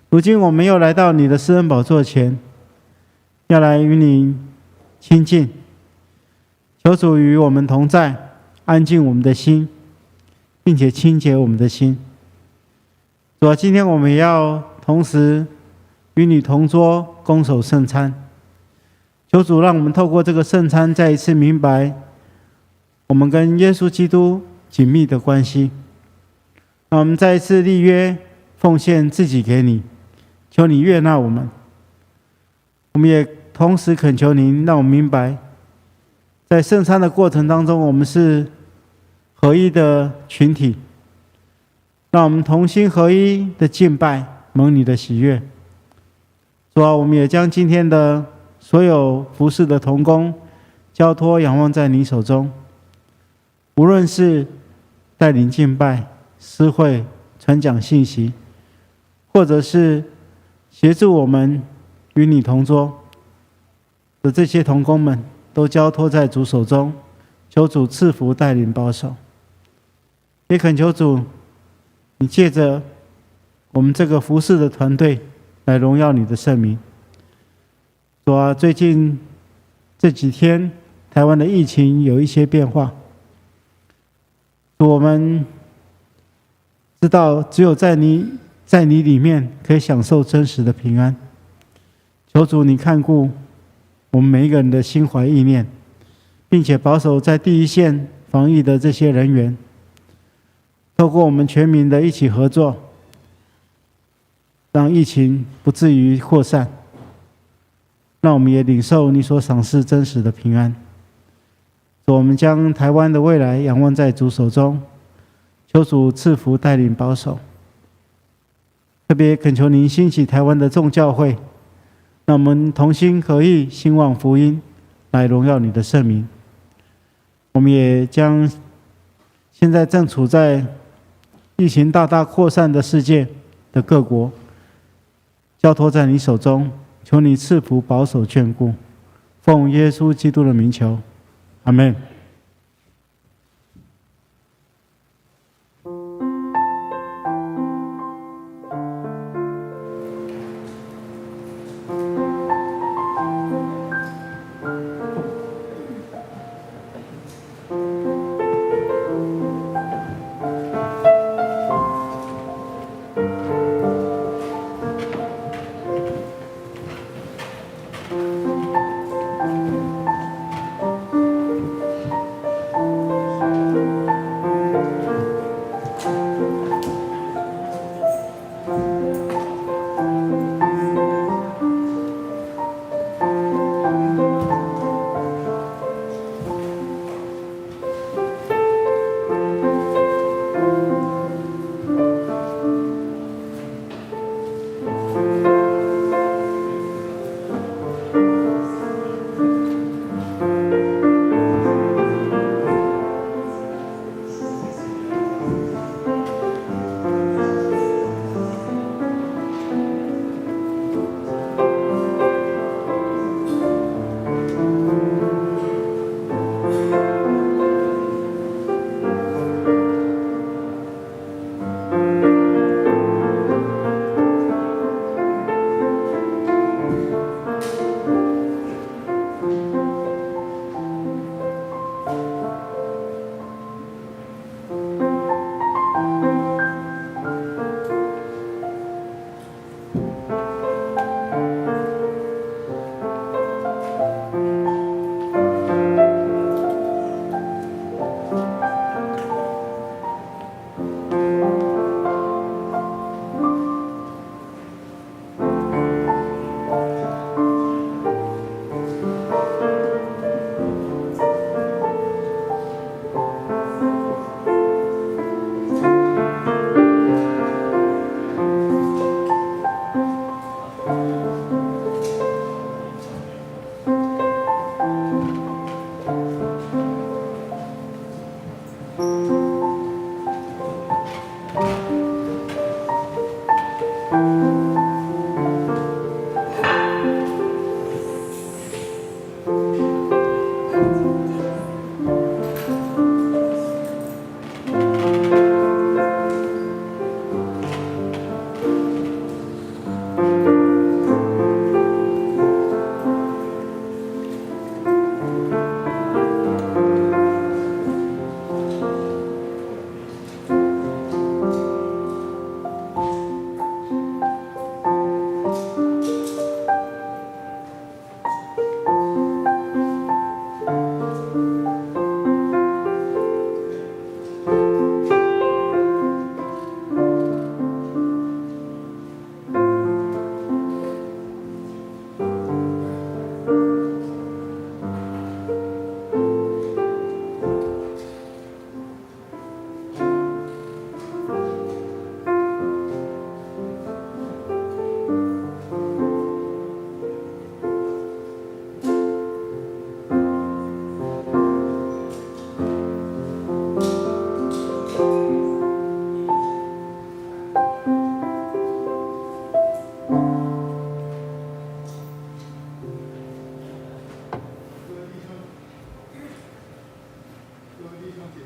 如今我们又来到你的施恩宝座前，要来与你亲近，求主与我们同在，安静我们的心，并且清洁我们的心。主啊，今天我们也要同时与你同桌，攻守圣餐。求主让我们透过这个圣餐，再一次明白我们跟耶稣基督紧密的关系。让我们再一次立约，奉献自己给你，求你悦纳我们。我们也同时恳求您，让我们明白，在圣餐的过程当中，我们是合一的群体，让我们同心合一的敬拜，蒙你的喜悦。主啊，我们也将今天的所有服事的同工交托仰望在你手中，无论是带领敬拜、施会、传讲信息，或者是协助我们与你同桌的这些同工们，都交托在主手中，求主赐福带领保守。也恳求主，你借着我们这个服事的团队来荣耀你的圣名。主啊，最近这几天台湾的疫情有一些变化，我们知道只有在你里面可以享受真实的平安。求主你看顾我们每一个人的心怀意念，并且保守在第一线防疫的这些人员，透过我们全民的一起合作，让疫情不至于扩散，让我们也领受你所赏赐真实的平安。我们将台湾的未来仰望在主手中，求主赐福带领保守。特别恳求您兴起台湾的众教会，让我们同心合意兴旺福音，来荣耀你的圣名。我们也将现在正处在疫情大大扩散的世界的各国交托在你手中，求你赐福保守眷顾，奉耶稣基督的名求，阿们。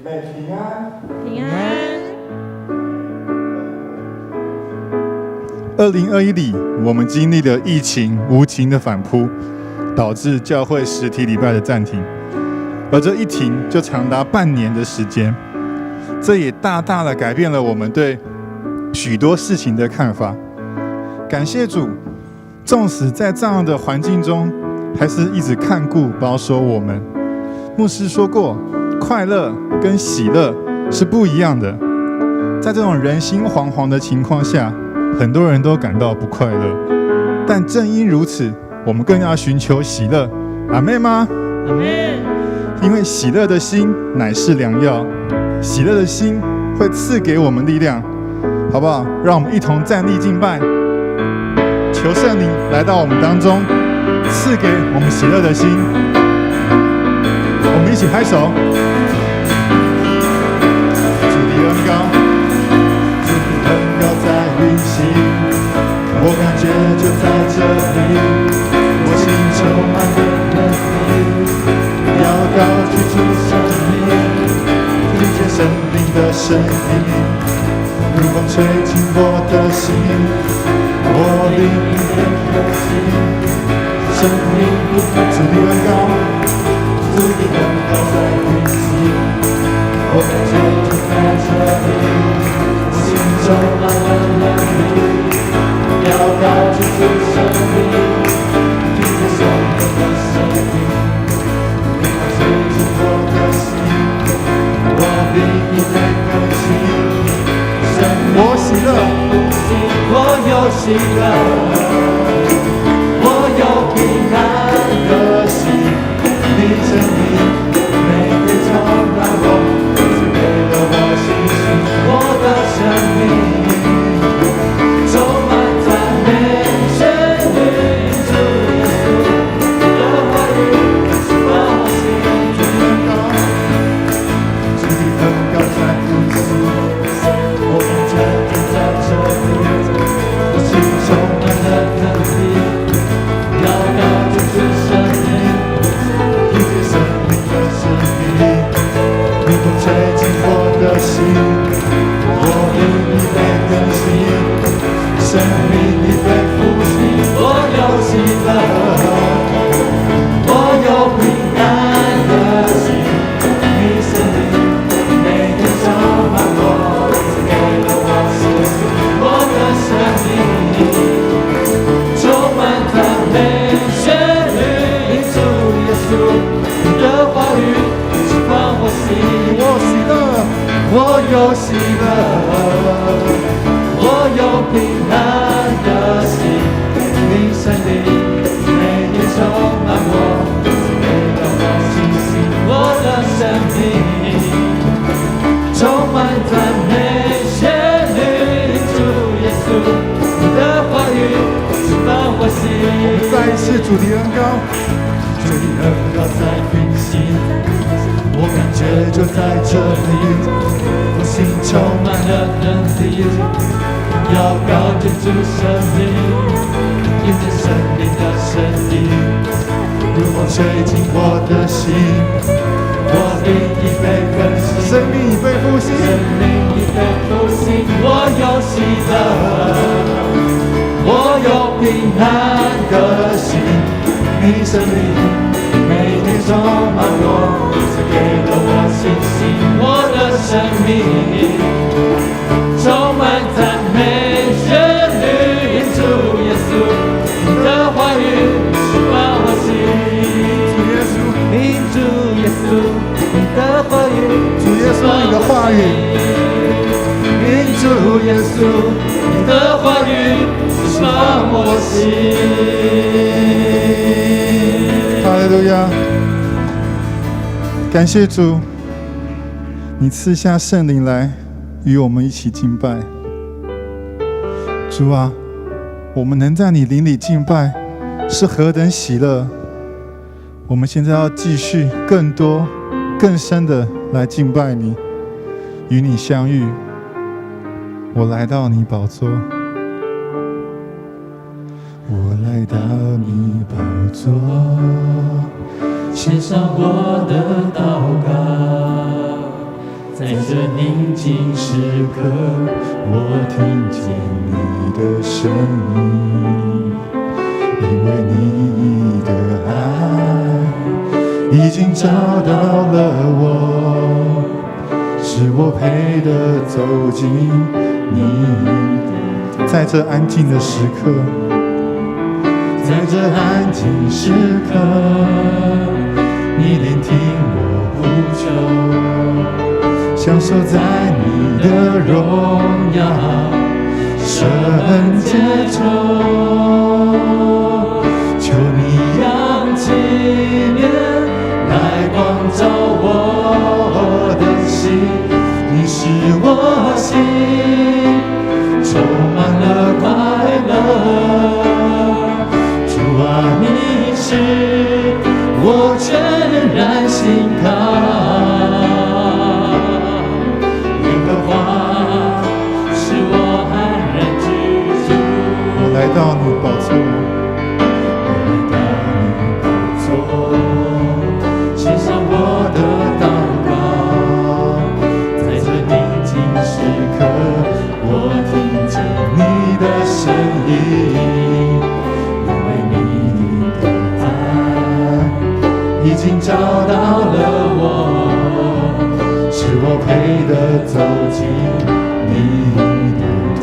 平安，平安。2021里，我们经历了疫情无情的反扑，导致教会实体礼拜的暂停，而这一停就长达半年的时间，这也大大的改变了我们对许多事情的看法。感谢主，纵使在这样的环境中，还是一直看顾保守我们。牧师说过，快乐跟喜乐是不一样的。在这种人心惶惶的情况下，很多人都感到不快乐。但正因如此，我们更要寻求喜乐。阿们吗？阿们。因为喜乐的心乃是良药，喜乐的心会赐给我们力量，好不好？让我们一同站立敬拜，求圣灵来到我们当中，赐给我们喜乐的心。我们一起拍手。主的恩膏，主的恩膏在运行，我感觉就在这里，我心充满了能力，要高举出生命，听见生命的声音，如风吹进我的心，我灵里的可惜，生命不可主的恩膏。主的恩膏在运行，我感觉就在这里，我心充满了能力，要高举出生命，听见生命的声音，如风吹进我的心，我灵已被更新，我喜乐，我有喜乐，我有平安的心。你生命每天充满我，赐给了我信心，我的生命充满赞美旋律，主耶稣的话语释放我心，主的恩膏，主的恩膏在呼吸，我感觉就在这里，我心充满了能力，要高举出生命。吹进我的心，我灵已被更新，生命已被复兴，我有喜乐，我有平安的心，你生命每天充满我，赐给了我信心，我的生命充满赞美旋律，主耶稣你的话语释放我心。我有喜乐，我有平安的心，你生命每天充满我，赐给了我信心，我的生命充满赞美旋律，主耶稣你的话语释放我心。我们再一次主的恩膏，主的恩膏在运行，我感觉就在这里，我心充满了能力，要高举出生命，听见生命的声音，如风吹进我的心，我灵已被更新，生命已被复兴，生命已被复兴，我有喜乐，我有平安的心，你生命每天充满我，赐给了我信心，我的生命充满赞美旋律，因主耶稣，你的话语释放我心，主耶稣，因主耶稣，你的话语，主耶稣，你的话语，因主耶稣，你的话语释放我心。哈利路亚！感谢主，你赐下圣灵来与我们一起敬拜。主啊，我们能在你灵里敬拜，是何等喜乐！我们现在要继续更多、更深的来敬拜你，与你相遇。我来到你宝座，我来到你宝座，献上我的祷告，在这宁静时刻，我听见你的声音，因为你的爱已经找到了我，使我配得走进你。在这安静的时刻，在这安静时刻，你聆听我呼求，享受在你的荣耀圣洁中，求你扬起脸来光照我的心，你是我心充满了快乐。主啊，你是我全然心靠，耶和华是我安然居住。我来到你宝座，我来到你宝座，献上我的祷告，在这宁静时刻，我听见你的声音，因为你的爱已经找到了我，使我配得走进你的同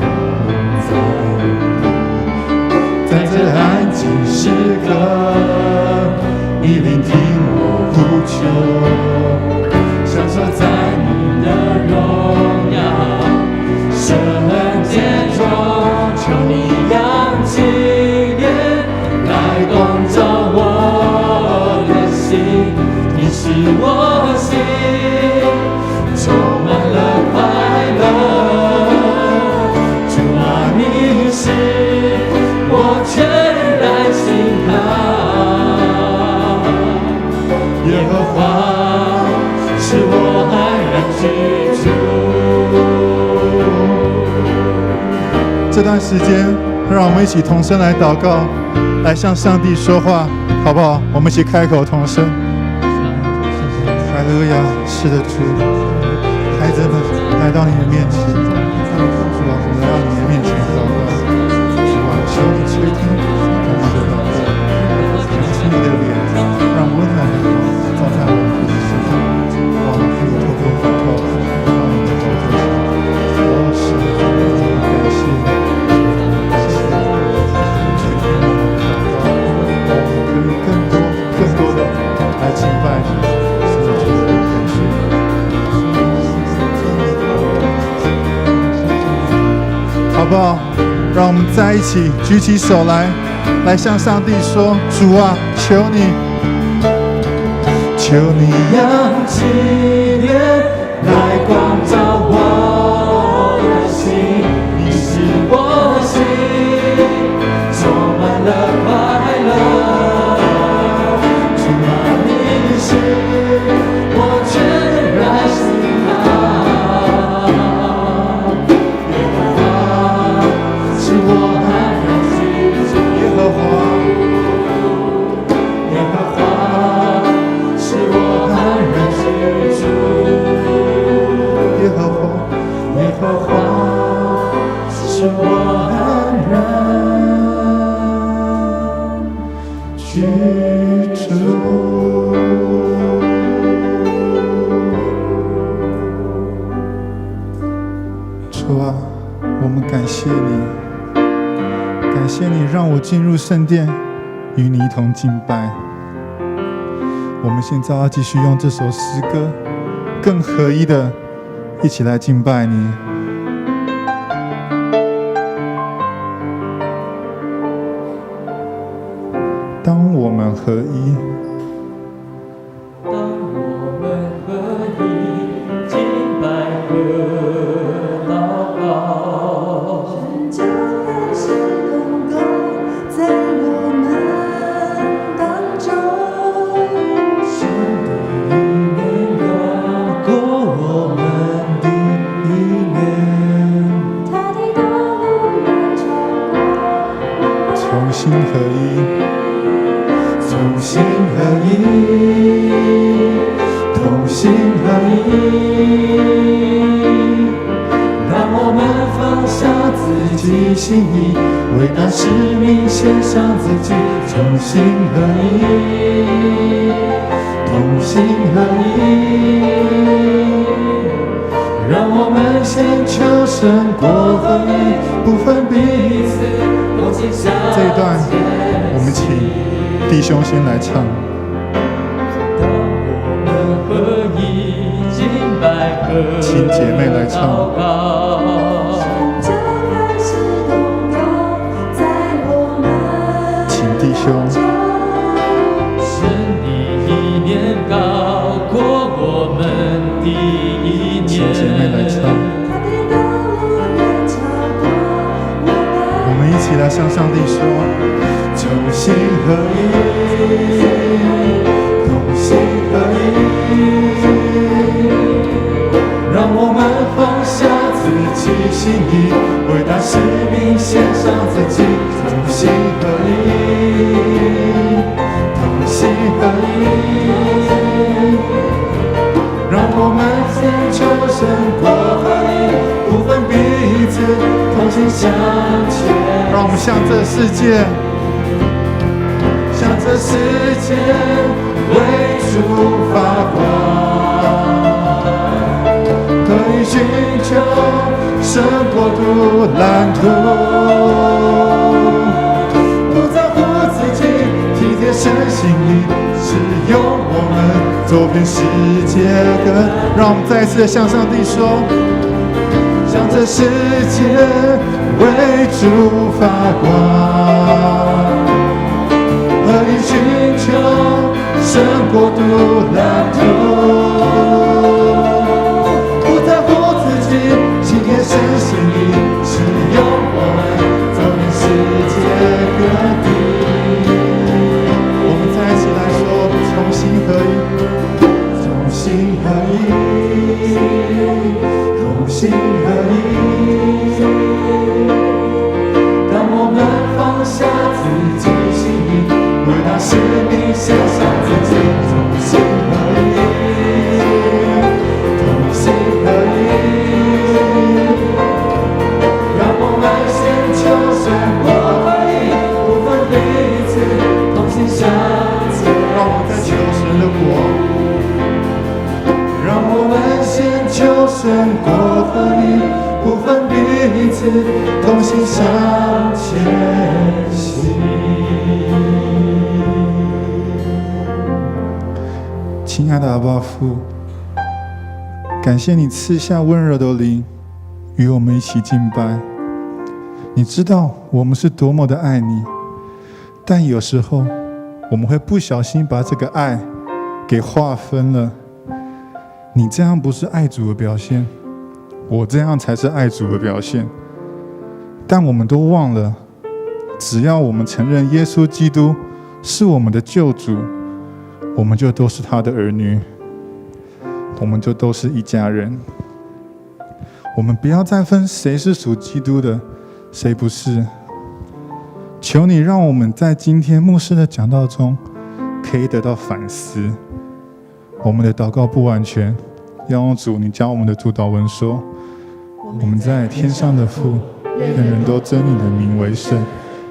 在。在这安静时刻，你聆听我呼求，享受在你的荣耀圣洁中，求你扬起脸来光照我的心，你是我心充满了快乐。主啊，你是我全然心靠，耶和华是我安然居住。这段时间，让我们一起同声来祷告，来向上帝说话，好不好？我们一起开口同声。哈利路亚！是的，主，孩子们来到你的面前，主啊，我们来到你的面前祷告，主啊，求你垂听我们的祷告，扬起你的脸，让温暖的光照在我们的身上，我们可以透过祷告到你的宝座前。我是的，主，感谢你，感谢你，垂听我们的祷告，我们可以更多的来敬拜你。好不好？让我们在一起举起手来向上帝说：主啊，求你扬起脸来光照我的心，你是我心充满了快乐。主啊，你是我全然心靠。耶和华是我安然居住。感谢你让我进入圣殿，与你一同敬拜。我们现在要继续用这首诗歌，更合一的一起来敬拜你。当我们合一，当我们合一，敬拜和祷告，神就开始动工在我们当中。神的意念高过我们的意念，他的道路远超过重新合一。同心合一，同心合一，让我们放下自己心意，为那使命献上自己。同心合一，同心合一，让我们先求神国合一，不分彼此，同心向前。这一段我们请弟兄先来唱。当我们合一，敬拜和请姐妹来唱祷告，神就开始动工在我们请弟兄当中。神的意念高过我们的意念。请姐妹来唱。他的道路远超过我们。我们一起来向上帝说：同心合一，同心合一，让我们放下自己心意，为大使命献上自己。同心合一，同心合一，让我们先求神国合一，不分彼此，同心向前。让我们向这世界，向这世界为主发光，可以寻求神国度蓝图，不在乎自己，体贴神心意，使用我们走遍世界各。让我们再一次向上帝说：向这世界为主发光，可以寻求神国度蓝图，不在乎自己，体贴神心意，使用我们走遍世界各地。我们再一起来说：重新合一，同心合一，同心合一，当我们放下自己心意，为那使命献上自己。同心合一，同心合一，让我们先求神国合一，不分彼此，同心向前。让我们在求神的国。让我们先求神国合一，不分彼此，同心向前行。亲爱的阿爸父，感谢你赐下温柔的灵，与我们一起敬拜。你知道我们是多么的爱你，但有时候我们会不小心把这个爱给划分了。你这样不是爱主的表现，我这样才是爱主的表现。但我们都忘了，只要我们承认耶稣基督是我们的救主，我们就都是他的儿女，我们就都是一家人。我们不要再分谁是属基督的，谁不是。求你让我们在今天牧师的讲道中可以得到反思。我们的祷告不完全，要用主你教我们的主祷文说：我们在天上的父，愿人都尊你的名为圣，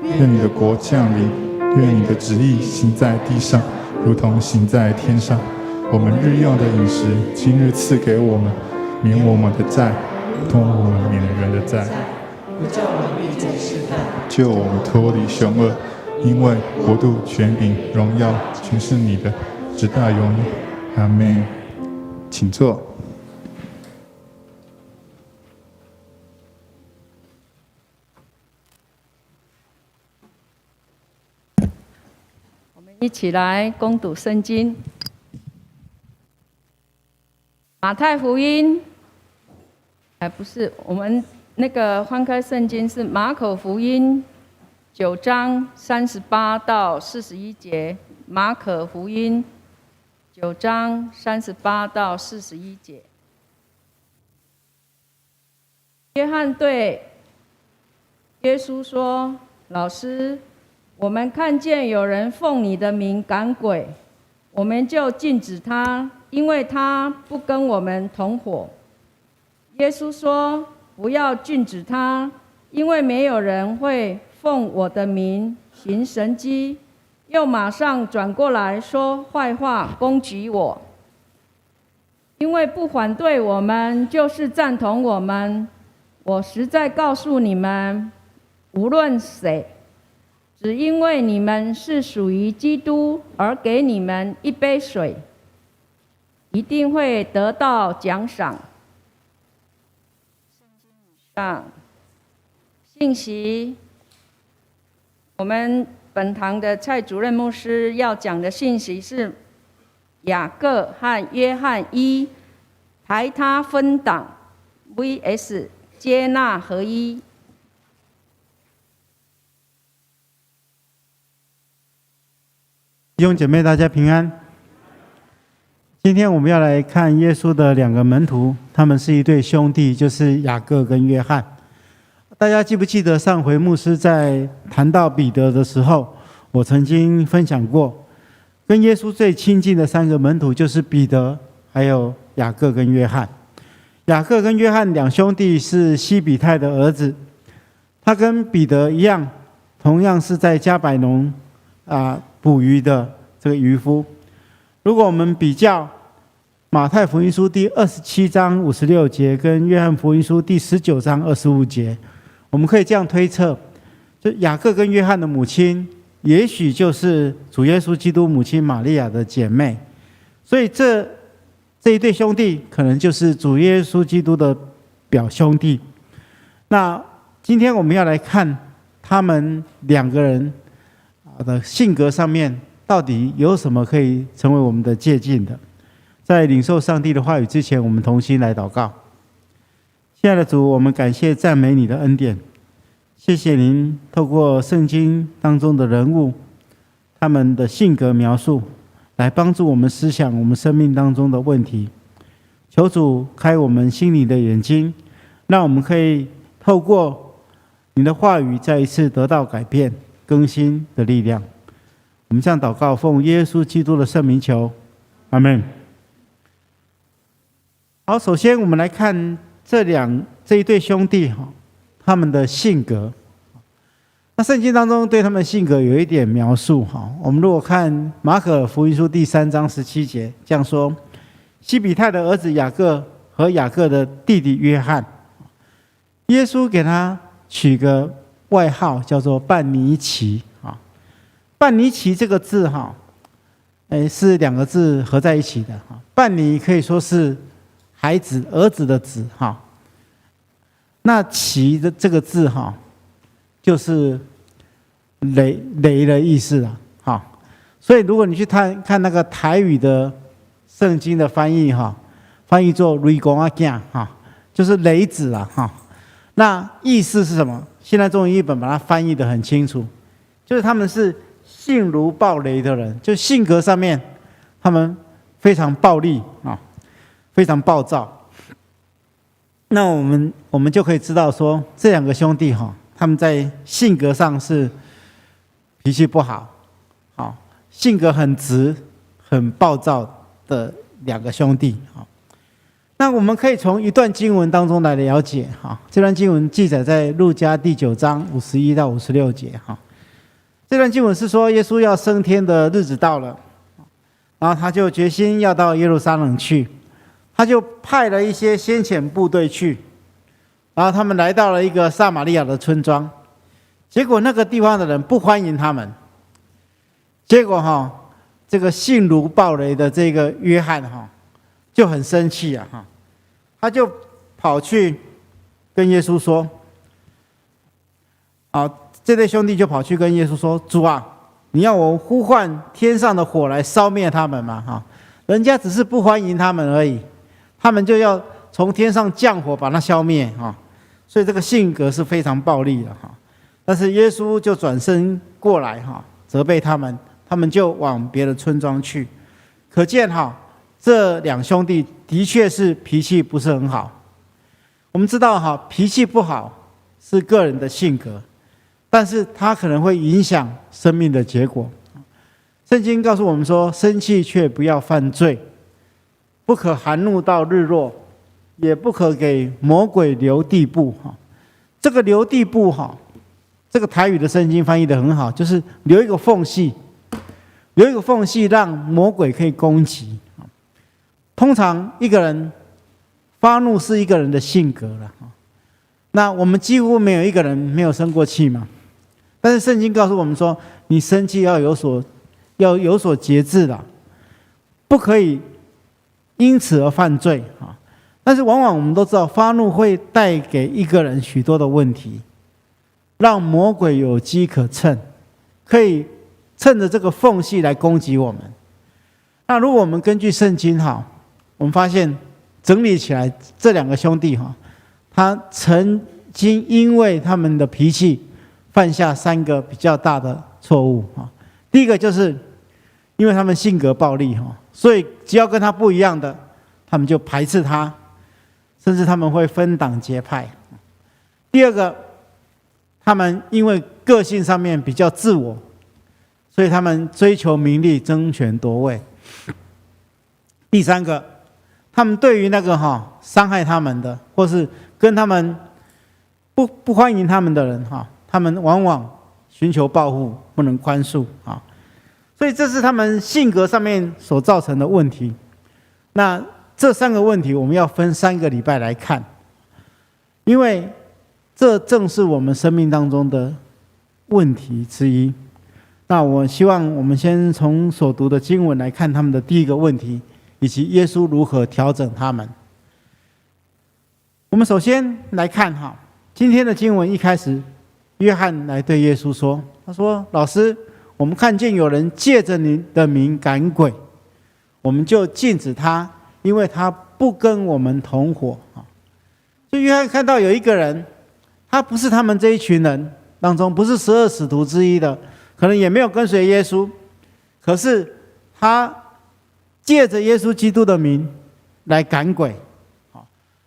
愿你的国降临，愿你的旨意行在地上，如同行在天上。我们日用的饮食，今日赐给我们，免我们的债，如同我们免人的债。不叫我们遇见试探，救我们脱离凶恶。因为国度、权柄、荣耀，全是你的，直到永远。阿们。请坐。我们一起来攻读圣经。马太福音，不是，我们那个翻开圣经是马可福音9章38到41节。马可福音9章38到41节。约翰对耶稣说：“老师，我们看见有人奉你的名赶鬼，我们就禁止他，因为他不跟我们同伙。”耶稣说：“不要禁止他，因为没有人会奉我的名行神迹。”又马上转过来说坏话，攻击我。因为不反对我们，就是赞同我们。我实在告诉你们，无论谁，只因为你们是属于基督，而给你们一杯水，一定会得到奖赏。上信息，我们本堂的蔡主任牧师要讲的信息是雅各和约翰一排他分党 vs 接纳合一。弟兄姐妹，大家平安。今天我们要来看耶稣的2个门徒，他们是一对兄弟，就是雅各跟约翰。大家记不记得上回牧师在谈到彼得的时候，我曾经分享过，跟耶稣最亲近的3个门徒就是彼得，还有雅各跟约翰。雅各跟约翰2兄弟是西比泰的儿子，他跟彼得一样，同样是在加百农捕鱼的这个渔夫。如果我们比较马太福音书第27章56节跟约翰福音书第19章25节，我们可以这样推测，就雅各跟约翰的母亲也许就是主耶稣基督母亲玛利亚的姐妹，所以这一对兄弟可能就是主耶稣基督的表兄弟。那今天我们要来看他们2个人的性格上面到底有什么可以成为我们的借鉴的。在领受上帝的话语之前，我们同心来祷告。亲爱的主，我们感谢赞美你的恩典，谢谢您透过圣经当中的人物他们的性格描述，来帮助我们思想我们生命当中的问题。求主开我们心里的眼睛，让我们可以透过你的话语再一次得到改变更新的力量。我们这样祷告，奉耶稣基督的圣名求，阿们。好，首先我们来看这一对兄弟他们的性格。那圣经当中对他们性格有一点描述。我们如果看马可福音书第3章17节，这样说：西比泰的儿子雅各和雅各的弟弟约翰，耶稣给他取个外号叫做半尼奇。半尼奇这个字是2个字合在一起的。半尼可以说是孩子、儿子的子。那奇的这个字就是雷的意思啊。所以如果你去看那个台语的圣经的翻译翻译作雷公阿囝就是雷子那意思是什么？现在中文译本把它翻译得很清楚，就是他们是性如暴雷的人，就性格上面他们非常暴力非常暴躁。那我们就可以知道说，这2个兄弟他们在性格上是脾气不好，性格很直、很暴躁的2个兄弟。那我们可以从一段经文当中来了解。这段经文记载在路加第9章51到56节。这段经文是说，耶稣要升天的日子到了，然后他就决心要到耶路撒冷去，他就派了一些先遣部队去，然后他们来到了一个撒玛利亚的村庄，结果那个地方的人不欢迎他们。结果这个性如暴雷的这个约翰就很生气啊他就跑去跟耶稣说，这对兄弟就跑去跟耶稣说：“主啊，你要我呼唤天上的火来烧灭他们吗？人家只是不欢迎他们而已，他们就要从天上降火把它消灭所以这个性格是非常暴力的但是耶稣就转身过来责备他们，他们就往别的村庄去。可见这两兄弟的确是脾气不是很好。我们知道脾气不好是个人的性格，但是它可能会影响生命的结果。圣经告诉我们说，生气却不要犯罪，不可含怒到日落，也不可给魔鬼留地步这个留地步这个台语的圣经翻译得很好，就是留一个缝隙，留一个缝隙让魔鬼可以攻击。通常一个人发怒是一个人的性格了那我们几乎没有一个人没有生过气嘛。但是圣经告诉我们说，你生气要有所节制的，不可以因此而犯罪但是往往我们都知道，发怒会带给一个人许多的问题，让魔鬼有机可乘，可以趁着这个缝隙来攻击我们。那如果我们根据圣经我们发现整理起来，这两个兄弟他曾经因为他们的脾气犯下3个比较大的错误第一个就是因为他们性格暴力所以只要跟他不一样的，他们就排斥他，甚至他们会分党结派。第二个，他们因为个性上面比较自我，所以他们追求名利，争权夺位。第三个，他们对于那个伤害他们的，或是跟他们不欢迎他们的人他们往往寻求报复，不能宽恕所以这是他们性格上面所造成的问题。那这3个问题我们要分3个礼拜来看，因为这正是我们生命当中的问题之一。那我希望我们先从所读的经文来看他们的第一个问题，以及耶稣如何调整他们。我们首先来看今天的经文一开始，约翰来对耶稣说，他说：“老师，我们看见有人借着你的名赶鬼，我们就禁止他，因为他不跟我们同伙。”所以约翰看到有一个人，他不是他们这一群人当中，不是12使徒之一的，可能也没有跟随耶稣，可是他借着耶稣基督的名来赶鬼，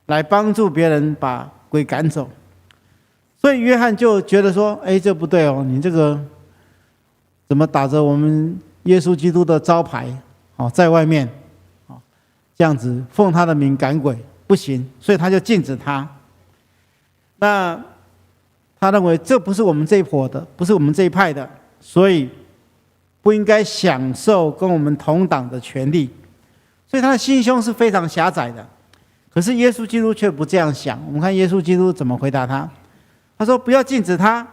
来帮助别人把鬼赶走。所以约翰就觉得说，这不对你这个怎么打着我们耶稣基督的招牌在外面这样子奉他的名赶鬼不行，所以他就禁止他。那他认为这不是我们这一伙的，不是我们这一派的，所以不应该享受跟我们同党的权利，所以他的心胸是非常狭窄的。可是耶稣基督却不这样想。我们看耶稣基督怎么回答他，他说：“不要禁止他，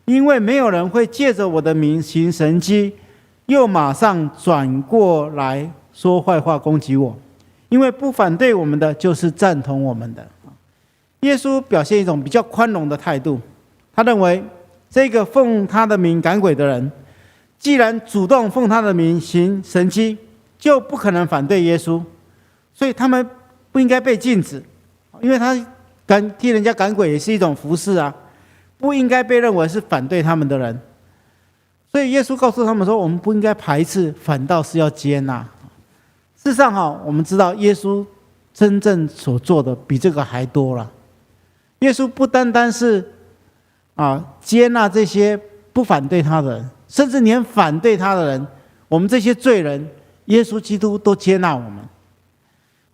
因为没有人会借着我的名行神迹，又马上转过来说坏话攻击我，因为不反对我们的，就是赞同我们的。”耶稣表现一种比较宽容的态度，他认为这个奉他的名赶鬼的人，既然主动奉他的名行神迹，就不可能反对耶稣，所以他们不应该被禁止，因为他替人家赶鬼也是一种服事不应该被认为是反对他们的人。所以耶稣告诉他们说，我们不应该排斥，反倒是要接纳。事实上我们知道耶稣真正所做的比这个还多了。耶稣不单单是接纳这些不反对他的人，甚至连反对他的人，我们这些罪人，耶稣基督都接纳我们。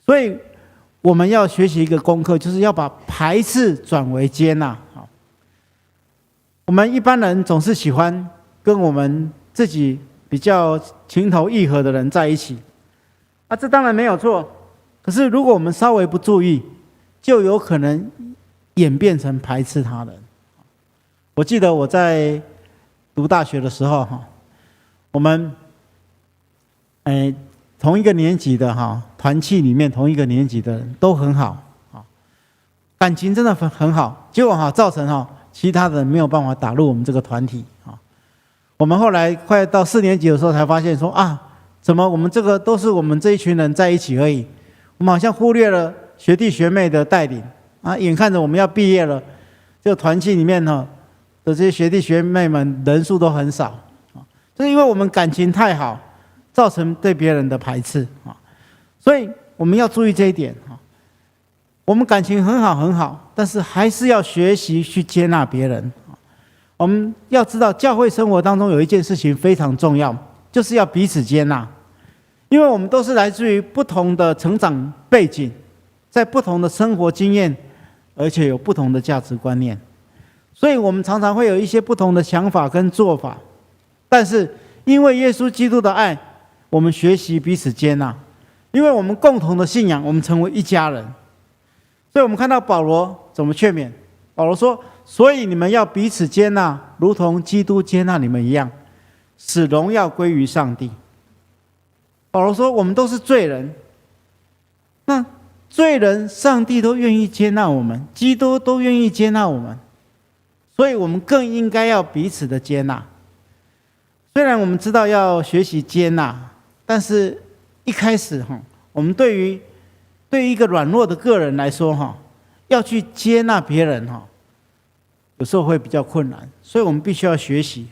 所以我们要学习一个功课，就是要把排斥转为接纳。我们一般人总是喜欢跟我们自己比较情投意合的人在一起这当然没有错。可是如果我们稍微不注意，就有可能演变成排斥他人。我记得我在读大学的时候我们同一个年级的团契里面同一个年级的人都很好感情真的很好，结果造成其他的人没有办法打入我们这个团体我们后来快到4年级的时候才发现说怎么我们这个都是我们这一群人在一起而已，我们好像忽略了学弟学妹的带领眼看着我们要毕业了，这个团契里面的这些学弟学妹们人数都很少就是因为我们感情太好，造成对别人的排斥所以我们要注意这一点我们感情很好很好，但是还是要学习去接纳别人。我们要知道教会生活当中有一件事情非常重要，就是要彼此接纳，因为我们都是来自于不同的成长背景，在不同的生活经验，而且有不同的价值观念，所以我们常常会有一些不同的想法跟做法，但是因为耶稣基督的爱，我们学习彼此接纳，因为我们共同的信仰，我们成为一家人。所以我们看到保罗怎么劝勉，保罗说，所以你们要彼此接纳，如同基督接纳你们一样，使荣耀归于上帝。保罗说我们都是罪人，那罪人上帝都愿意接纳我们，基督都愿意接纳我们，所以我们更应该要彼此的接纳。虽然我们知道要学习接纳，但是一开始我们对于一个软弱的个人来说要去接纳别人有时候会比较困难，所以我们必须要学习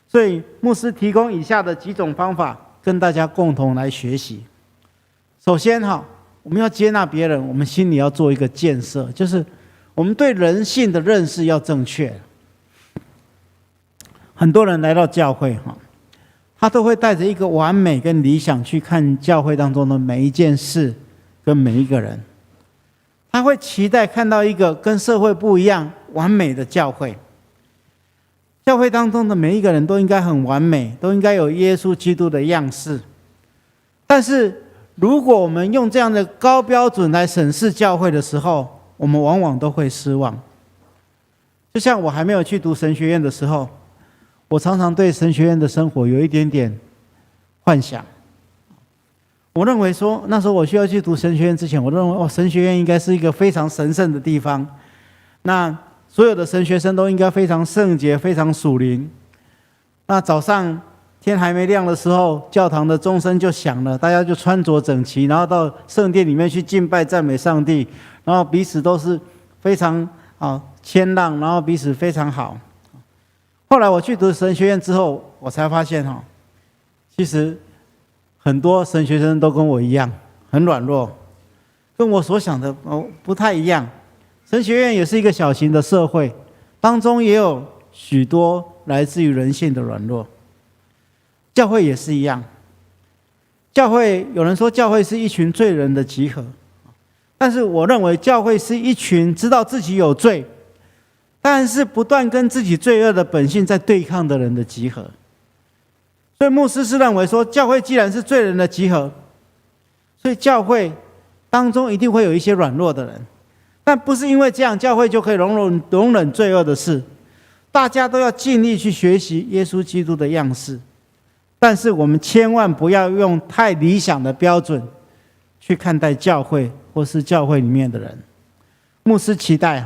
所以牧师提供以下的几种方法跟大家共同来学习。首先我们要接纳别人，我们心里要做一个建设，就是我们对人性的认识要正确。很多人来到教会他都会带着一个完美跟理想去看教会当中的每一件事跟每一个人，他会期待看到一个跟社会不一样完美的教会。教会当中的每一个人都应该很完美，都应该有耶稣基督的样式。但是如果我们用这样的高标准来审视教会的时候，我们往往都会失望。就像我还没有去读神学院的时候，我常常对神学院的生活有一点点幻想。我认为说，那时候我需要去读神学院之前，我认为神学院应该是一个非常神圣的地方，那所有的神学生都应该非常圣洁，非常属灵。那早上天还没亮的时候，教堂的钟声就响了，大家就穿着整齐，然后到圣殿里面去敬拜赞美上帝，然后彼此都是非常谦让，然后彼此非常好。后来我去读神学院之后，我才发现其实很多神学生都跟我一样很软弱，跟我所想的不太一样。神学院也是一个小型的社会，当中也有许多来自于人性的软弱。教会也是一样，教会有人说教会是一群罪人的集合，但是我认为教会是一群知道自己有罪，但是不断跟自己罪恶的本性在对抗的人的集合。所以牧师是认为说，教会既然是罪人的集合，所以教会当中一定会有一些软弱的人，但不是因为这样教会就可以容忍罪恶的事。大家都要尽力去学习耶稣基督的样式，但是我们千万不要用太理想的标准去看待教会或是教会里面的人。牧师期待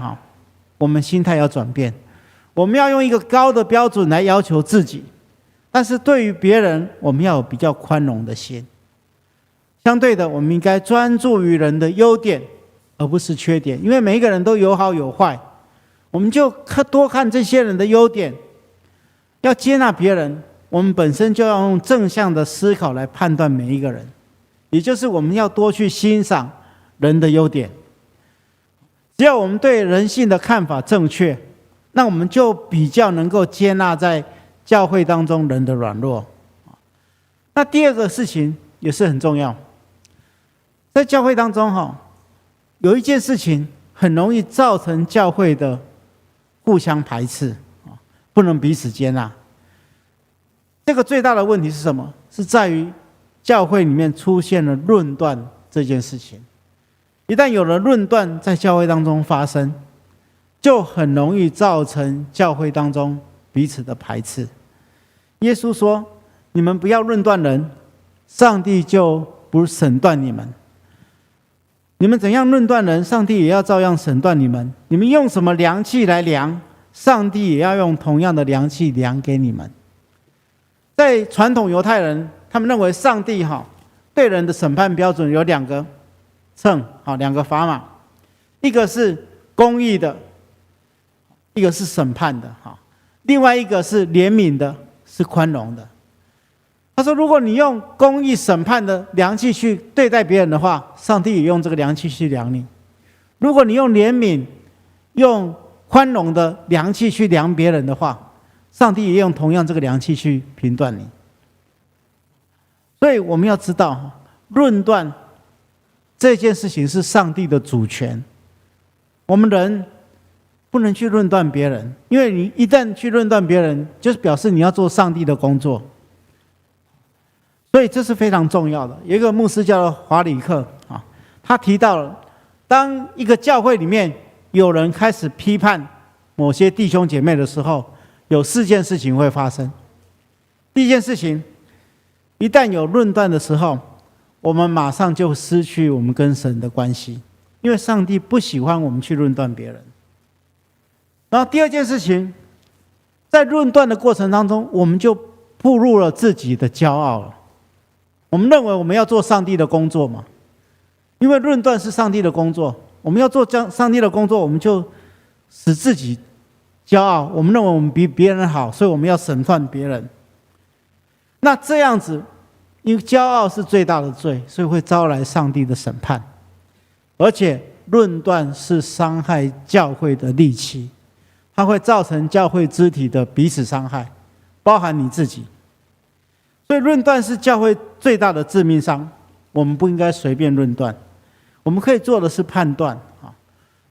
我们心态要转变，我们要用一个高的标准来要求自己，但是对于别人我们要有比较宽容的心。相对的，我们应该专注于人的优点而不是缺点，因为每一个人都有好有坏，我们就多看这些人的优点。要接纳别人，我们本身就要用正向的思考来判断每一个人，也就是我们要多去欣赏人的优点。只要我们对人性的看法正确，那我们就比较能够接纳在教会当中人的软弱。那第二个事情也是很重要，在教会当中有一件事情很容易造成教会的互相排斥，不能彼此接纳。这个最大的问题是什么？是在于教会里面出现了论断这件事情。一旦有了论断在教会当中发生，就很容易造成教会当中彼此的排斥。耶稣说：“你们不要论断人，上帝就不审断你们。你们怎样论断人，上帝也要照样审断你们。你们用什么量器来量，上帝也要用同样的量器量给你们。”在传统犹太人，他们认为上帝对人的审判标准有2个秤，2个砝码，一个是公义的，一个是审判的，另外一个是怜悯的，是宽容的。他说，如果你用公义审判的量器去对待别人的话，上帝也用这个量器去量你；如果你用怜悯、用宽容的量器去量别人的话，上帝也用同样这个量器去评断你。所以我们要知道，论断这件事情是上帝的主权，我们人不能去论断别人，因为你一旦去论断别人，就是表示你要做上帝的工作。所以这是非常重要的。有一个牧师叫做华里克，他提到了，当一个教会里面有人开始批判某些弟兄姐妹的时候，有4件事情会发生。第一件事情，一旦有论断的时候，我们马上就失去我们跟神的关系，因为上帝不喜欢我们去论断别人。然后第二件事情，在论断的过程当中，我们就暴露了自己的骄傲了。我们认为我们要做上帝的工作嘛，因为论断是上帝的工作，我们要做上帝的工作，我们就使自己骄傲，我们认为我们比别人好，所以我们要审判别人。那这样子，因为骄傲是最大的罪，所以会招来上帝的审判。而且论断是伤害教会的利器，它会造成教会肢体的彼此伤害，包含你自己。所以论断是教会最大的致命伤，我们不应该随便论断，我们可以做的是判断。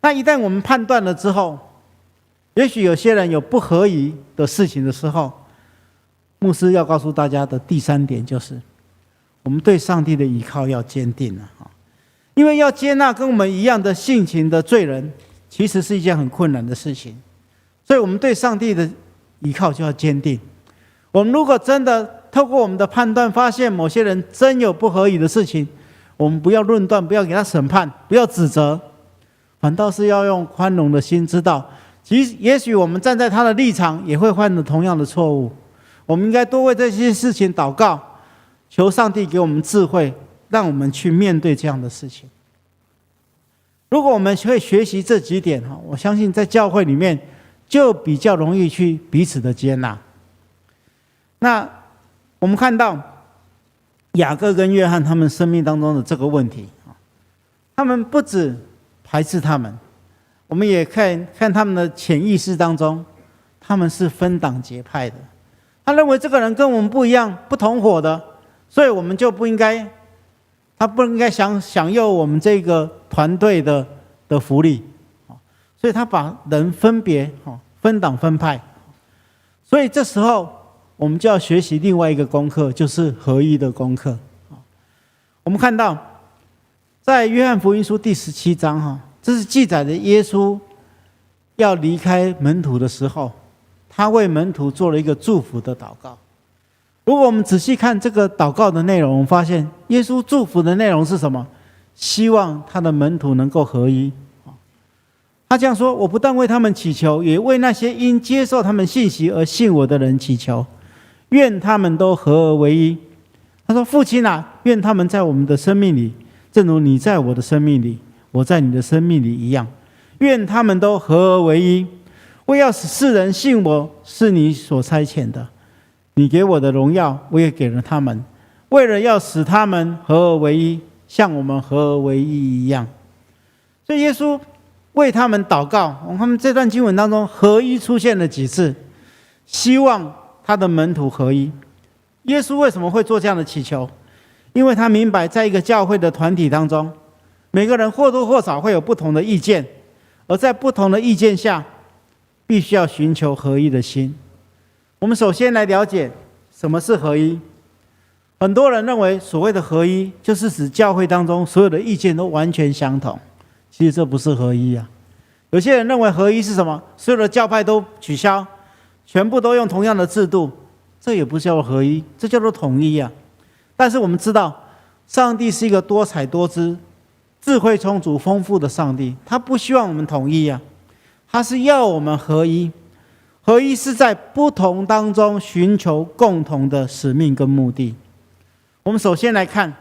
那一旦我们判断了之后，也许有些人有不合宜的事情的时候，牧师要告诉大家的第3点就是，我们对上帝的依靠要坚定了。因为要接纳跟我们一样的性情的罪人，其实是一件很困难的事情，所以我们对上帝的依靠就要坚定。我们如果真的透过我们的判断发现某些人真有不合宜的事情，我们不要论断，不要给他审判，不要指责，反倒是要用宽容的心，知道也许我们站在他的立场也会犯了同样的错误。我们应该多为这些事情祷告，求上帝给我们智慧，让我们去面对这样的事情。如果我们会学习这几点，我相信在教会里面就比较容易去彼此的接纳。那我们看到雅各跟约翰他们生命当中的这个问题，他们不止排斥他们，我们也看他们的潜意识当中，他们是分党结派的。他认为这个人跟我们不一样，不同伙的，所以我们就不应该，他不应该享有我们这个团队的福利，所以他把人分别分党分派。所以这时候我们就要学习另外一个功课，就是合一的功课。我们看到在约翰福音书第17章，这是记载的耶稣要离开门徒的时候，他为门徒做了一个祝福的祷告。如果我们仔细看这个祷告的内容，我们发现耶稣祝福的内容是什么？希望他的门徒能够合一。他这样说：我不但为他们祈求，也为那些因接受他们信息而信我的人祈求，愿他们都合而为一。他说：父亲啊，愿他们在我们的生命里，正如你在我的生命里，我在你的生命里一样，愿他们都合而为一。为要使世人信我是你所差遣的，你给我的荣耀我也给了他们，为了要使他们合而为一，像我们合而为一一样。所以耶稣为他们祷告，他们这段经文当中合一出现了几次，希望他的门徒合一。耶稣为什么会做这样的祈求？因为他明白在一个教会的团体当中，每个人或多或少会有不同的意见，而在不同的意见下必须要寻求合一的心。我们首先来了解什么是合一。很多人认为所谓的合一就是使教会当中所有的意见都完全相同，其实这不是合一啊。有些人认为合一是什么？所有的教派都取消，全部都用同样的制度，这也不叫做合一，这叫做统一啊。但是我们知道，上帝是一个多彩多姿、智慧充足、丰富的上帝，他不希望我们统一啊，他是要我们合一。合一是在不同当中寻求共同的使命跟目的。我们首先来看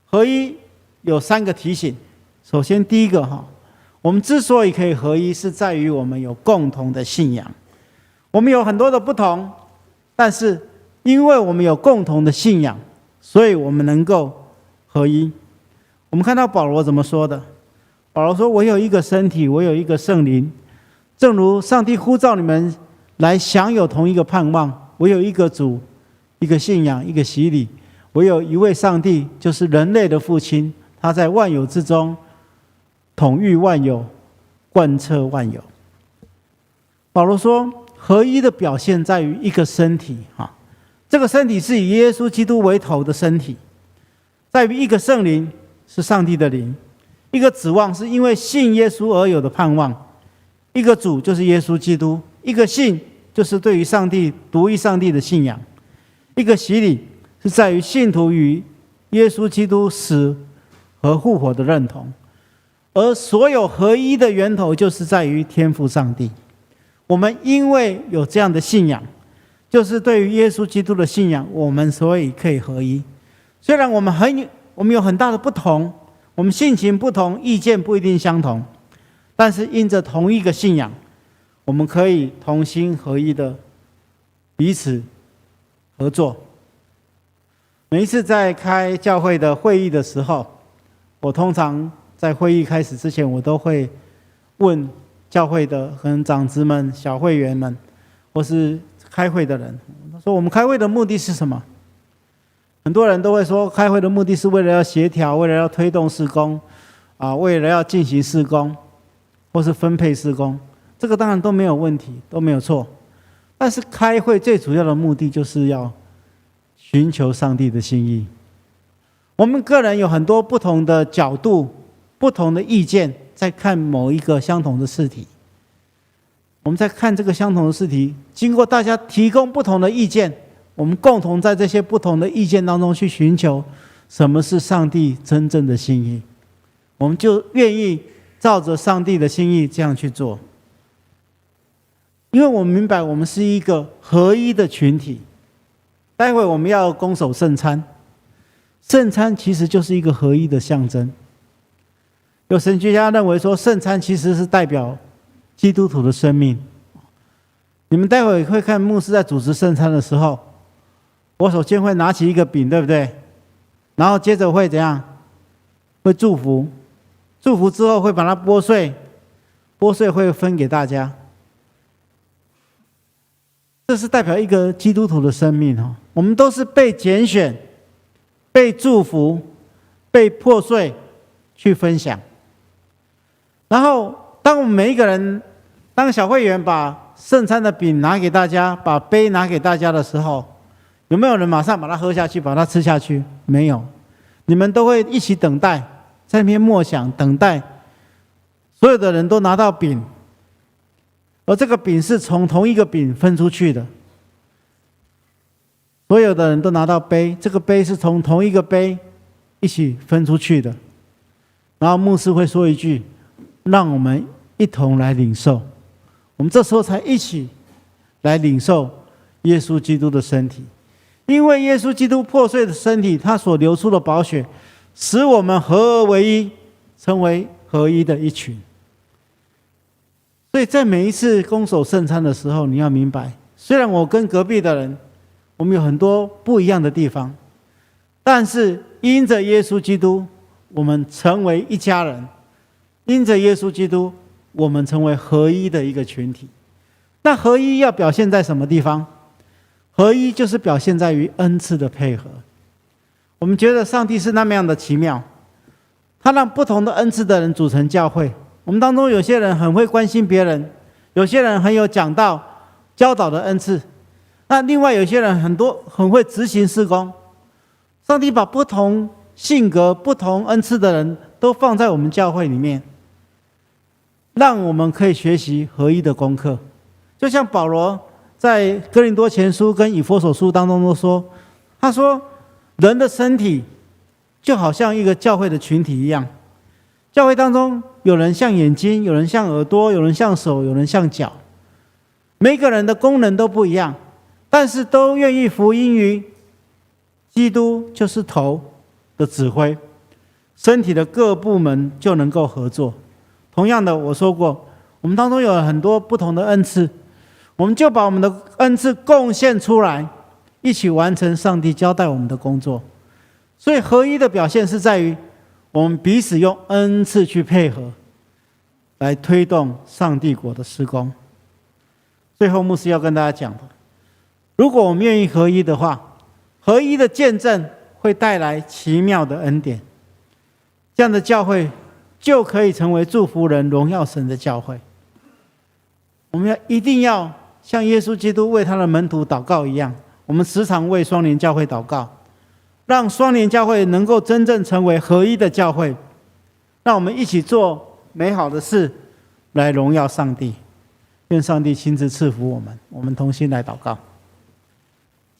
合一有3个提醒。首先第一个我们之所以可以合一，是在于我们有共同的信仰。我们有很多的不同，但是因为我们有共同的信仰，所以我们能够合一。我们看到保罗怎么说的？保罗说：“我有一个身体，我有一个圣灵，正如上帝呼召你们来享有同一个盼望。我有一个主，一个信仰，一个洗礼。我有一位上帝，就是人类的父亲，他在万有之中统御万有，贯彻万有。”保罗说，合一的表现在于一个身体这个身体是以耶稣基督为头的身体，在于一个圣灵，是上帝的灵，一个指望是因为信耶稣而有的盼望，一个主就是耶稣基督，一个信就是对于上帝独一上帝的信仰，一个洗礼是在于信徒与耶稣基督死和复活的认同，而所有合一的源头就是在于天父上帝。我们因为有这样的信仰，就是对于耶稣基督的信仰，我们所以可以合一。虽然我们有很大的不同，我们性情不同，意见不一定相同，但是因着同一个信仰，我们可以同心合一的彼此合作。每一次在开教会的会议的时候，我通常在会议开始之前，我都会问教会的可能长子们、小会员们，或是开会的人，他说：“我们开会的目的是什么？”很多人都会说，开会的目的是为了要协调，为了要推动事工，为了要进行事工，或是分配事工。这个当然都没有问题，都没有错。但是开会最主要的目的就是要寻求上帝的心意。我们个人有很多不同的角度、不同的意见，在看某一个相同的事题。我们在看这个相同的事题，经过大家提供不同的意见，我们共同在这些不同的意见当中去寻求什么是上帝真正的心意，我们就愿意照着上帝的心意这样去做。因为我们明白我们是一个合一的群体。待会我们要攻守圣餐，圣餐其实就是一个合一的象征。有神学家认为说，圣餐其实是代表基督徒的生命。你们待会会看牧师在主持圣餐的时候，我首先会拿起一个饼，对不对？然后接着会怎样？会祝福，祝福之后会把它剥碎，剥碎会分给大家。这是代表一个基督徒的生命。我们都是被拣选、被祝福、被破碎去分享。然后当我们每一个人，当小会员把圣餐的饼拿给大家，把杯拿给大家的时候，有没有人马上把它喝下去，把它吃下去？没有。你们都会一起等待，在那边默想等待，所有的人都拿到饼，而这个饼是从同一个饼分出去的。所有的人都拿到杯，这个杯是从同一个杯一起分出去的。然后牧师会说一句：“让我们一同来领受。”我们这时候才一起来领受耶稣基督的身体。因为耶稣基督破碎的身体，他所流出的宝血，使我们合而为一，成为合一的一群。所以在每一次攻守圣餐的时候，你要明白，虽然我跟隔壁的人，我们有很多不一样的地方，但是因着耶稣基督，我们成为一家人；因着耶稣基督，我们成为合一的一个群体。那合一要表现在什么地方？合一就是表现在于恩赐的配合。我们觉得上帝是那么样的奇妙，他让不同的恩赐的人组成教会。我们当中有些人很会关心别人，有些人很有讲道、教导的恩赐，那另外有些人很会执行事工。上帝把不同性格、不同恩赐的人都放在我们教会里面。让我们可以学习合一的功课。就像保罗在哥林多前书跟以弗所书当中都说，他说人的身体就好像一个教会的群体一样，教会当中有人像眼睛，有人像耳朵，有人像手，有人像脚，每个人的功能都不一样，但是都愿意服膺于基督就是头的指挥，身体的各部门就能够合作。同样的，我说过，我们当中有很多不同的恩赐，我们就把我们的恩赐贡献出来，一起完成上帝交代我们的工作。所以合一的表现是在于我们彼此用恩赐去配合，来推动上帝国的施工。最后牧师要跟大家讲的，如果我们愿意合一的话，合一的见证会带来奇妙的恩典，这样的教会就可以成为祝福人、荣耀神的教会。我们一定要像耶稣基督为他的门徒祷告一样，我们时常为双连教会祷告，让双连教会能够真正成为合一的教会，让我们一起做美好的事来荣耀上帝。愿上帝亲自赐福我们，我们同心来祷告。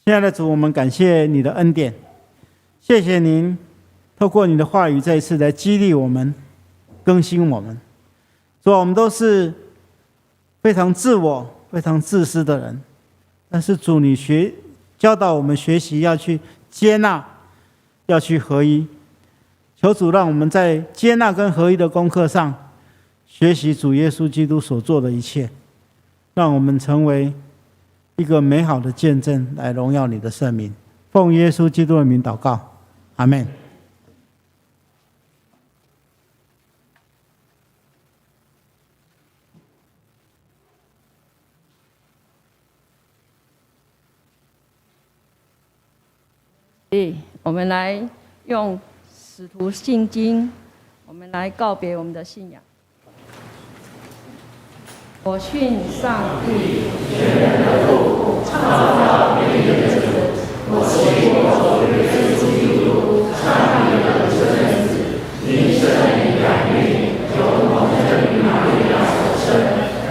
亲爱的主，我们感谢你的恩典，谢谢您透过你的话语再一次来激励我们，更新我们。主啊，我们都是非常自我、非常自私的人，但是主，你教导我们学习要去接纳，要去合一。求主让我们在接纳跟合一的功课上，学习主耶稣基督所做的一切，让我们成为一个美好的见证，来荣耀你的圣名。奉耶稣基督的名祷告，阿们。我们来用使徒信经，我们来告别我们的信仰。我信上帝，全能的父，创造天地的主。我信我主耶稣基督，上帝的独生子，因圣灵感孕，由蒙圣女玛利亚所生，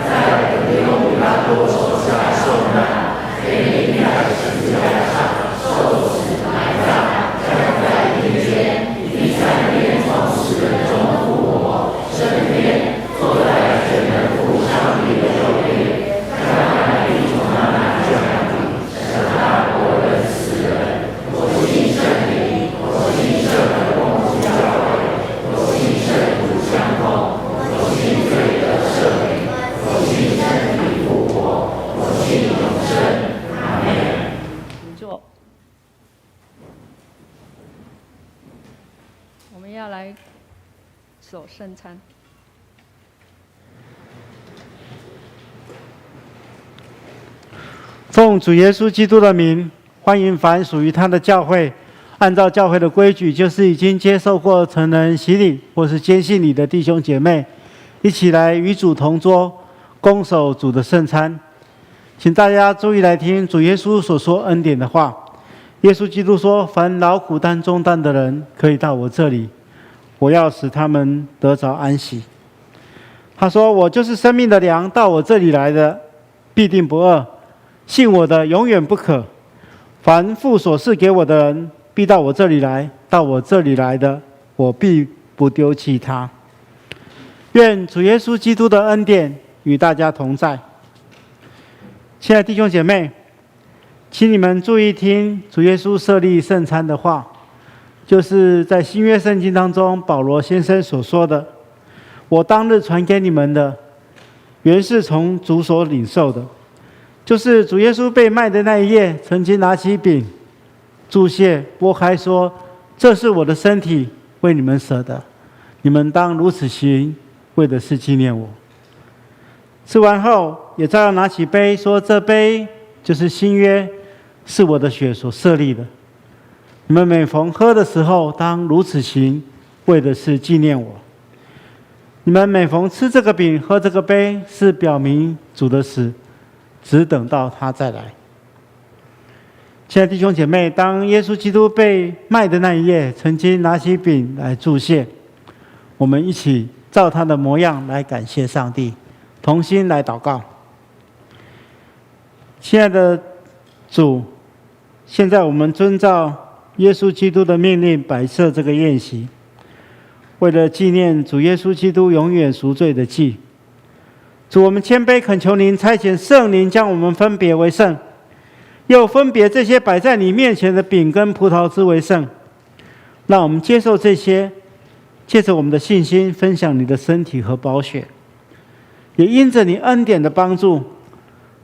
在本丢比拉多手下受难，被钉在十字架上，受死埋葬，将在阴间第三天从死人中复活，升天，坐在全能父上帝的右边，将那地从那南降临，审判活人死人。我信圣灵，我信圣的公主教会，我信圣徒相通，我信罪的赦免，我信身体复活，我信永生。阿门。请坐。我们要来守圣餐。奉主耶稣基督的名，欢迎凡属于他的教会，按照教会的规矩，就是已经接受过成人洗礼或是坚信你的弟兄姐妹，一起来与主同桌，恭守主的圣餐。请大家注意来听主耶稣所说恩典的话。耶稣基督说：凡劳苦担重担的人，可以到我这里，我要使他们得着安息。他说：我就是生命的粮，到我这里来的，必定不饿，信我的永远不渴。凡父所赐给我的人，必到我这里来，到我这里来的，我必不丢弃他。愿主耶稣基督的恩典与大家同在。亲爱的弟兄姐妹，请你们注意听主耶稣设立圣餐的话，就是在新约圣经当中保罗先生所说的：我当日传给你们的，原是从主所领受的，就是主耶稣被卖的那一夜，曾经拿起饼，祝谢，拨开说：这是我的身体，为你们舍的，你们当如此行，为的是纪念我。吃完后，也照样拿起杯，说：这杯就是新约，是我的血所设立的。你们每逢喝的时候，当如此行，为的是纪念我。你们每逢吃这个饼、喝这个杯，是表明主的死，只等到他再来。亲爱的弟兄姐妹，当耶稣基督被卖的那一夜，曾经拿起饼来祝谢，我们一起照他的模样来感谢上帝，同心来祷告。亲爱的主，现在我们遵照耶稣基督的命令摆设这个宴席，为了纪念主耶稣基督永远赎罪的祭。主，我们谦卑恳求您差遣圣灵将我们分别为圣，又分别这些摆在你面前的饼跟葡萄汁为圣，让我们接受这些，借着我们的信心分享你的身体和宝血，也因着你恩典的帮助，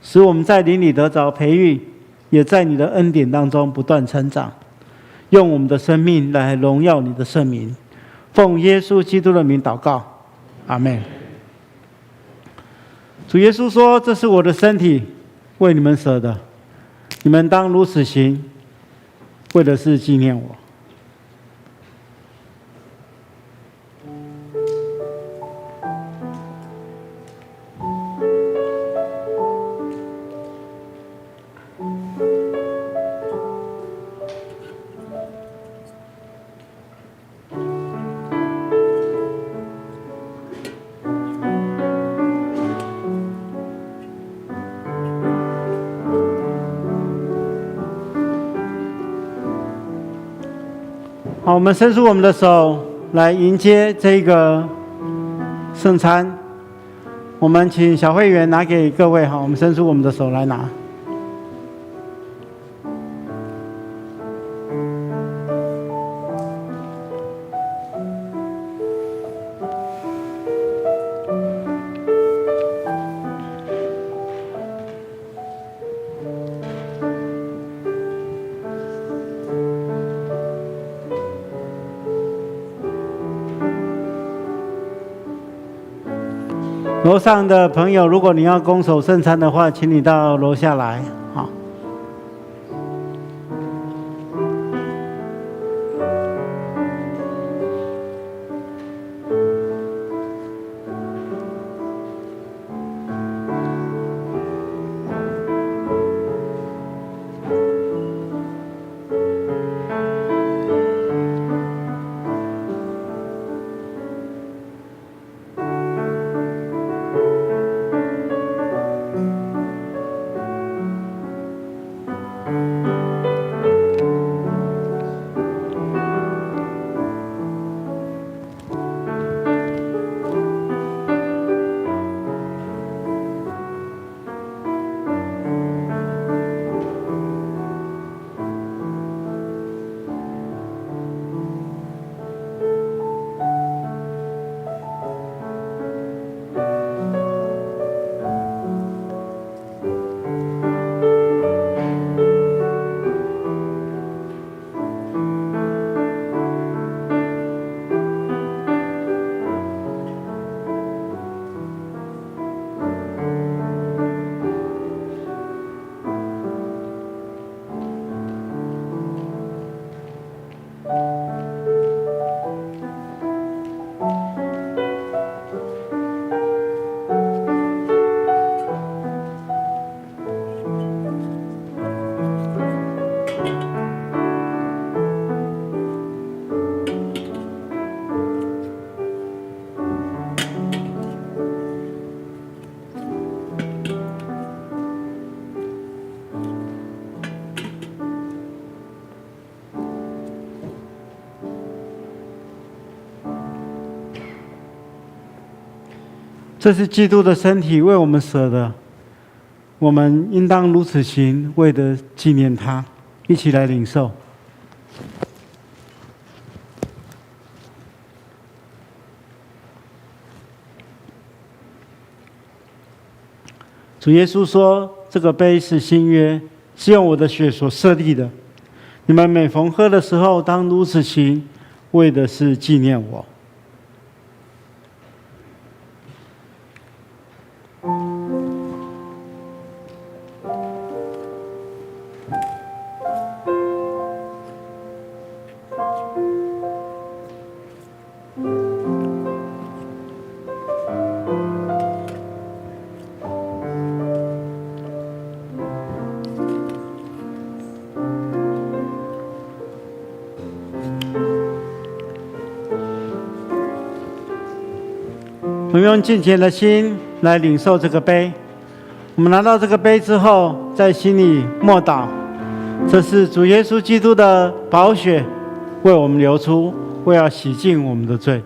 使我们在灵里得着培育，也在你的恩典当中不断成长，用我们的生命来荣耀你的圣名。奉耶稣基督的名祷告，阿们。主耶稣说：“这是我的身体，为你们舍的，你们当如此行，为的是纪念我。”好，我们伸出我们的手来迎接这个圣餐。我们请小会员拿给各位。好，我们伸出我们的手来拿。楼上的朋友，如果你要拱手圣餐的话，请你到楼下来。好。这是基督的身体，为我们舍的，我们应当如此行，为的纪念他。一起来领受。主耶稣说：“这个杯是新约，是用我的血所设立的。你们每逢喝的时候，当如此行，为的是纪念我。”我们用敬虔的心来领受这个杯。我们拿到这个杯之后，在心里默祷，这是主耶稣基督的宝血为我们流出，为要洗净我们的罪。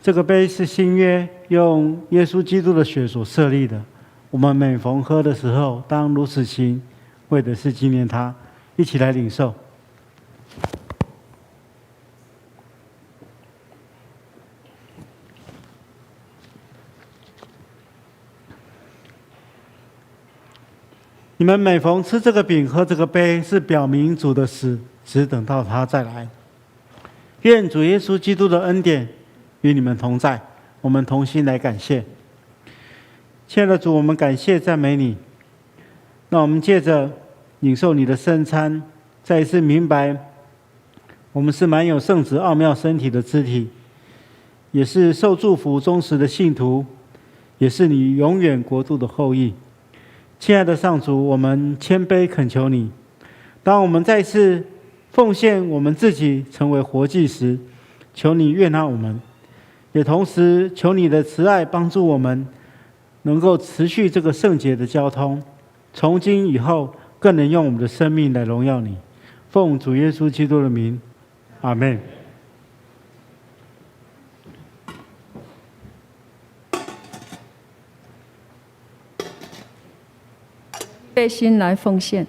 这个杯是新约用耶稣基督的血所设立的，我们每逢喝的时候，当如此行，为的是纪念他。一起来领受。你们每逢吃这个饼、喝这个杯，是表明主的死，只等到他再来。愿主耶稣基督的恩典与你们同在，我们同心来感谢。亲爱的主，我们感谢赞美你。那我们借着领受你的圣餐，再一次明白，我们是满有圣子奥妙身体的肢体，也是受祝福忠实的信徒，也是你永远国度的后裔。亲爱的上主，我们谦卑恳求你，当我们再次奉献我们自己成为活祭时，求你悦纳我们，也同时求你的慈爱帮助我们能够持续这个圣洁的交通，从今以后更能用我们的生命来荣耀你。奉主耶稣基督的名，阿们。备心来奉献。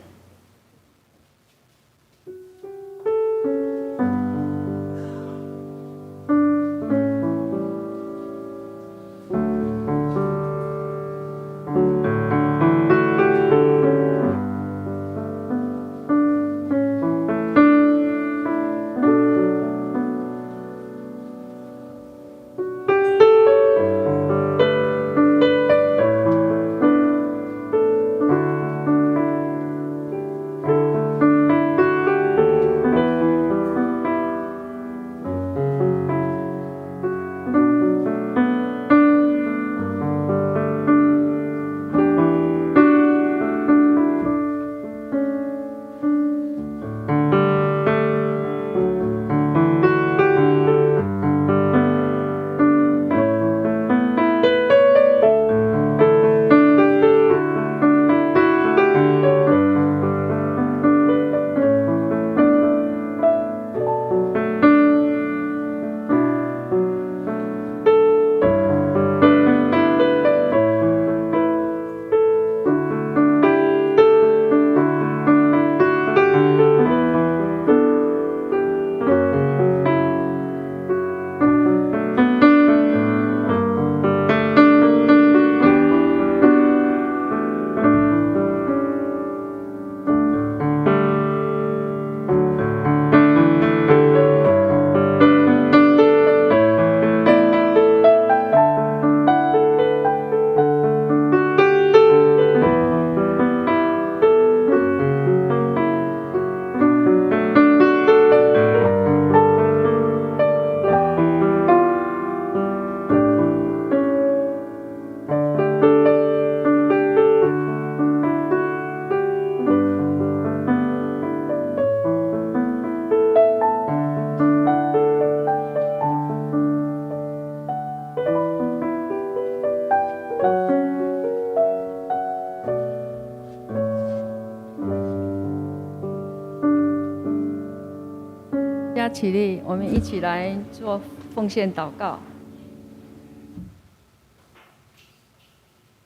起立，我们一起来做奉献祷告。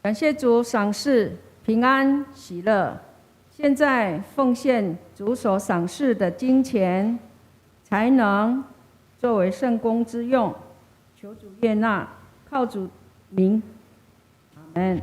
感谢主赏赐平安喜乐，现在奉献主所赏赐的金钱、才能，作为圣工之用，求主悦纳，靠主名，阿门。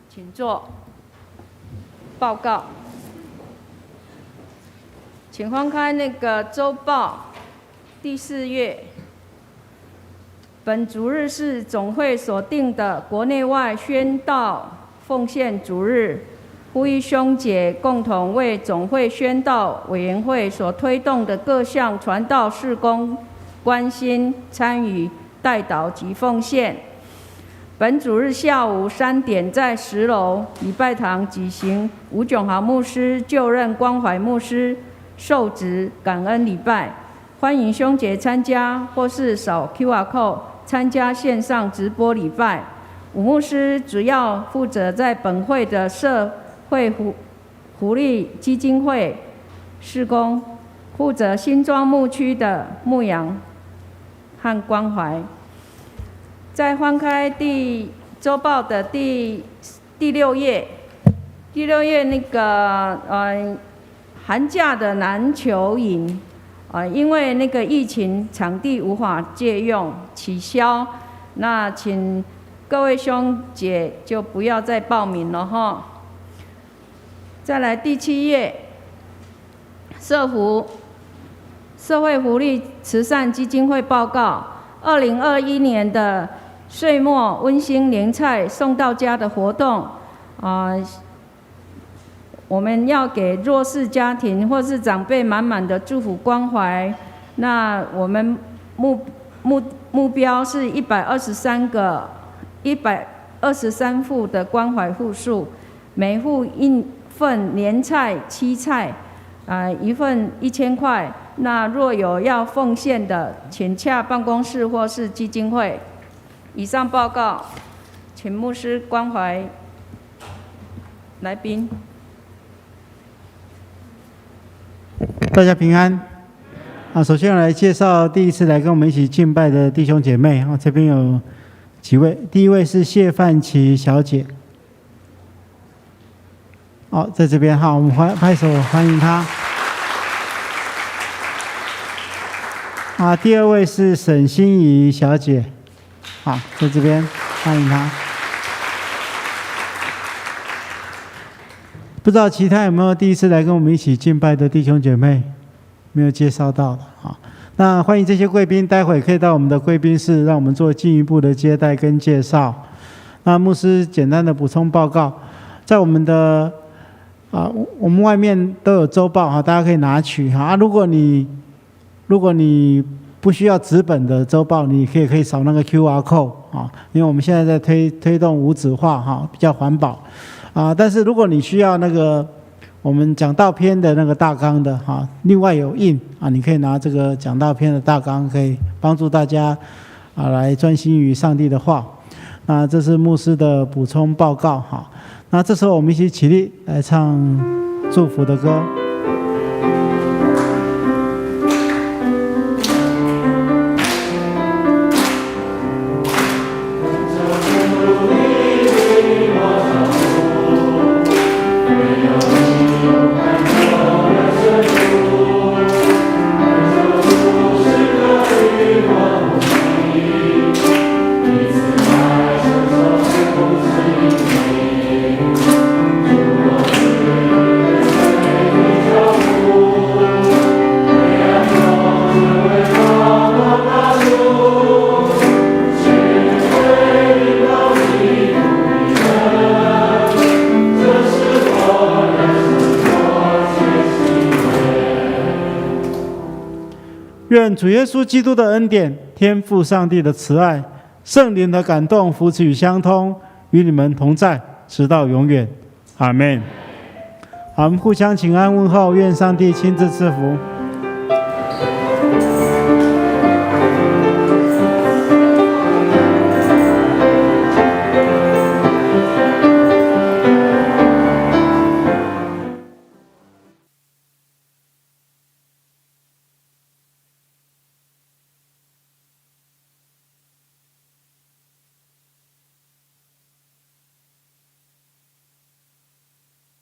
请坐。报告，请翻开那个周报第4页。本主日是总会所定的国内外宣道奉献主日，呼吁兄姐共同为总会宣道委员会所推动的各项传道事工关心、参与、代祷及奉献。本主日下午3点在10楼礼拜堂举行吴炯豪牧师就任关怀牧师受职感恩礼拜，欢迎兄姐参加，或是扫 QR Code 参加线上直播礼拜。吴牧师主要负责在本会的社会福利基金会事工，负责新庄牧区的牧养和关怀。再翻开周报的第6页，第6页那个寒假的篮球营，因为那个疫情场地无法借用取消，那请各位兄姐就不要再报名了哈。再来第7页，社会福利慈善基金会报告，2021年的岁末温馨年菜送到家的活动，我们要给弱势家庭或是长辈满满的祝福关怀。那我们目标是123户的关怀户数，每户1份年菜7菜，一份1000块。那若有要奉献的，请洽办公室或是基金会。以上报告，请牧师关怀来宾。大家平安。首先来介绍第一次来跟我们一起敬拜的弟兄姐妹。这边有几位，第一位是谢范琪小姐。在这边，好，我们拍手欢迎她。第二位是沈心怡小姐。好，在这边欢迎她。不知道其他有没有第一次来跟我们一起敬拜的弟兄姐妹，没有介绍到的。好，那欢迎这些贵宾，待会可以到我们的贵宾室，让我们做进一步的接待跟介绍。那牧师简单的补充报告，在我们的我们外面都有周报，大家可以拿取。如果你不需要纸本的周报，你可以扫那个 QR code 因为我们现在在推动无纸化比较环保但是如果你需要那个我们讲道篇的那个大纲的另外有印你可以拿这个讲道篇的大纲，可以帮助大家来专心于上帝的话。那这是牧师的补充报告那这时候我们一起起立来唱祝福的歌。你愿主耶稣基督的恩典、天父上帝的慈爱、圣灵的感动、扶持与相通，与你们同在，直到永远。阿们。好，我们互相请安问候，愿上帝亲自赐福。